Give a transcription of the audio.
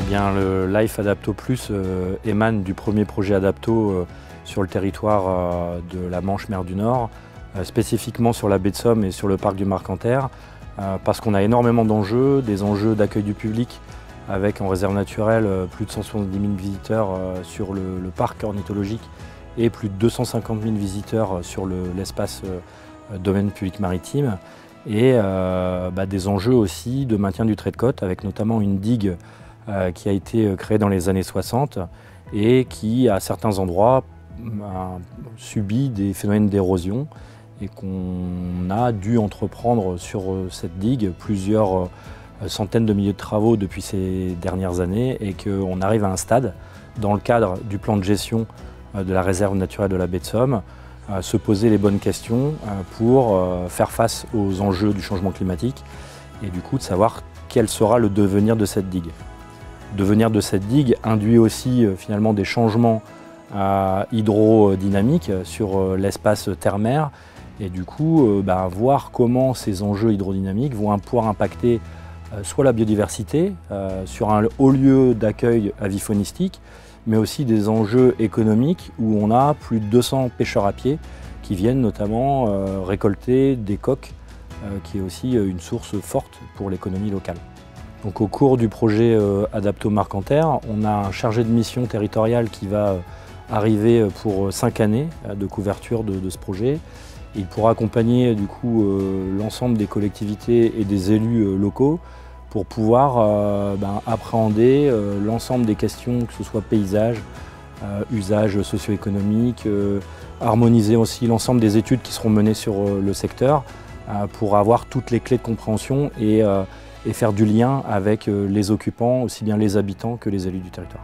bien, le Life Adapto Plus émane du premier projet Adapto sur le territoire de la Manche-Mer du Nord, spécifiquement sur la baie de Somme et sur le parc du Marcanterre, parce qu'on a énormément d'enjeux, des enjeux d'accueil du public, avec en réserve naturelle plus de 170 000 visiteurs sur le parc ornithologique et plus de 250 000 visiteurs sur l'espace domaine public maritime. Et des enjeux aussi de maintien du trait de côte, avec notamment une digue qui a été créée dans les années 60 et qui, à certains endroits, a subi des phénomènes d'érosion et qu'on a dû entreprendre sur cette digue plusieurs centaines de milliers de travaux depuis ces dernières années et qu'on arrive à un stade, dans le cadre du plan de gestion de la réserve naturelle de la baie de Somme, se poser les bonnes questions pour faire face aux enjeux du changement climatique et du coup de savoir quel sera le devenir de cette digue. Le devenir de cette digue induit aussi finalement des changements hydrodynamiques sur l'espace terre-mer et du coup voir comment ces enjeux hydrodynamiques vont pouvoir impacter soit la biodiversité sur un haut lieu d'accueil avifaunistique, mais aussi des enjeux économiques où on a plus de 200 pêcheurs à pied qui viennent notamment récolter des coques, qui est aussi une source forte pour l'économie locale. Donc, au cours du projet Adapto Marcanterre, on a un chargé de mission territoriale qui va arriver pour 5 années de couverture de ce projet. Il pourra accompagner du coup l'ensemble des collectivités et des élus locaux pour pouvoir appréhender l'ensemble des questions, que ce soit paysage, usage socio-économique, harmoniser aussi l'ensemble des études qui seront menées sur le secteur pour avoir toutes les clés de compréhension et faire du lien avec les occupants, aussi bien les habitants que les élus du territoire.